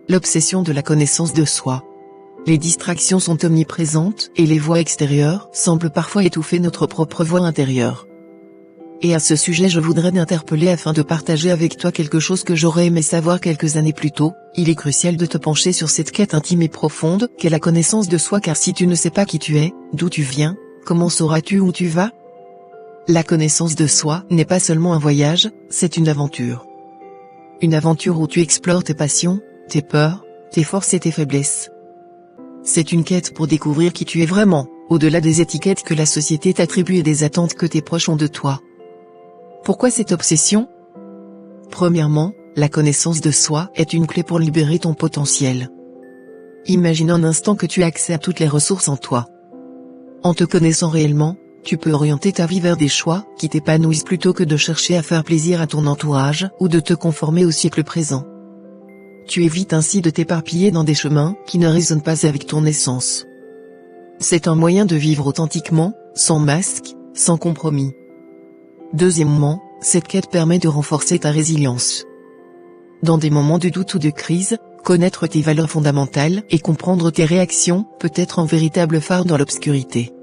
L'obsession de la connaissance de soi. Les distractions sont omniprésentes et les voix extérieures semblent parfois étouffer notre propre voix intérieure. Et à ce sujet je voudrais t'interpeller afin de partager avec toi quelque chose que j'aurais aimé savoir quelques années plus tôt. Il est crucial de te pencher sur cette quête intime et profonde qu'est la connaissance de soi, car si tu ne sais pas qui tu es, d'où tu viens, comment sauras-tu où tu vas? La connaissance de soi n'est pas seulement un voyage, c'est une aventure. Une aventure où tu explores tes passions, tes peurs, tes forces et tes faiblesses. C'est une quête pour découvrir qui tu es vraiment, au-delà des étiquettes que la société t'attribue et des attentes que tes proches ont de toi. Pourquoi cette obsession? Premièrement, la connaissance de soi est une clé pour libérer ton potentiel. Imagine un instant que tu as accès à toutes les ressources en toi. En te connaissant réellement, tu peux orienter ta vie vers des choix qui t'épanouissent plutôt que de chercher à faire plaisir à ton entourage ou de te conformer au siècle présent. Tu évites ainsi de t'éparpiller dans des chemins qui ne résonnent pas avec ton essence. C'est un moyen de vivre authentiquement, sans masque, sans compromis. Deuxièmement, cette quête permet de renforcer ta résilience. Dans des moments de doute ou de crise, connaître tes valeurs fondamentales et comprendre tes réactions peut être un véritable phare dans l'obscurité.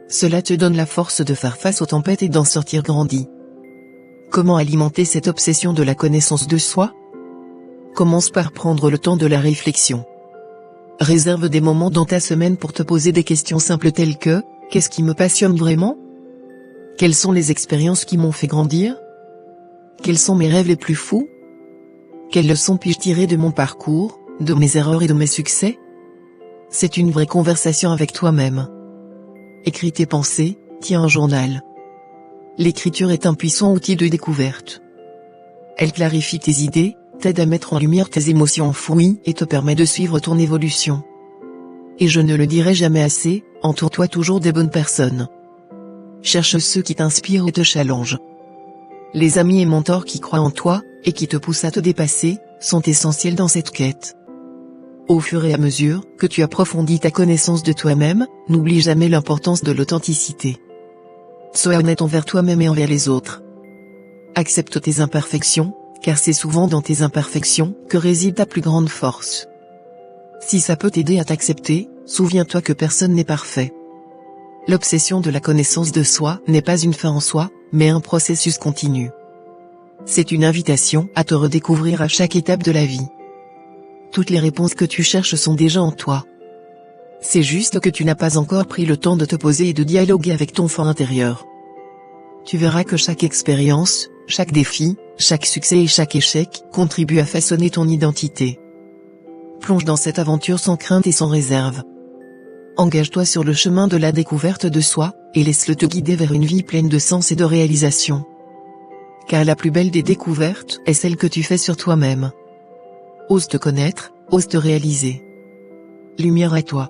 Cela te donne la force de faire face aux tempêtes et d'en sortir grandi. Comment alimenter cette obsession de la connaissance de soi? Commence par prendre le temps de la réflexion. Réserve des moments dans ta semaine pour te poser des questions simples telles que: qu'est-ce qui me passionne vraiment? Quelles sont les expériences qui m'ont fait grandir? Quels sont mes rêves les plus fous? Quelles leçons puis-je tirer de mon parcours, de mes erreurs et de mes succès? C'est une vraie conversation avec toi-même. Écris tes pensées, tiens un journal. L'écriture est un puissant outil de découverte. Elle clarifie tes idées, t'aide à mettre en lumière tes émotions enfouies et te permet de suivre ton évolution. Et je ne le dirai jamais assez, entoure-toi toujours des bonnes personnes. Cherche ceux qui t'inspirent et te challengent. Les amis et mentors qui croient en toi, et qui te poussent à te dépasser, sont essentiels dans cette quête. Au fur et à mesure que tu approfondis ta connaissance de toi-même, n'oublie jamais l'importance de l'authenticité. Sois honnête envers toi-même et envers les autres. Accepte tes imperfections, car c'est souvent dans tes imperfections que réside ta plus grande force. Si ça peut t'aider à t'accepter, souviens-toi que personne n'est parfait. L'obsession de la connaissance de soi n'est pas une fin en soi, mais un processus continu. C'est une invitation à te redécouvrir à chaque étape de la vie. Toutes les réponses que tu cherches sont déjà en toi. C'est juste que tu n'as pas encore pris le temps de te poser et de dialoguer avec ton fort intérieur. Tu verras que chaque expérience, chaque défi, chaque succès et chaque échec contribue à façonner ton identité. Plonge dans cette aventure sans crainte et sans réserve. Engage-toi sur le chemin de la découverte de soi, et laisse-le te guider vers une vie pleine de sens et de réalisation. Car la plus belle des découvertes est celle que tu fais sur toi-même. Ose te connaître, ose te réaliser. Lumière à toi.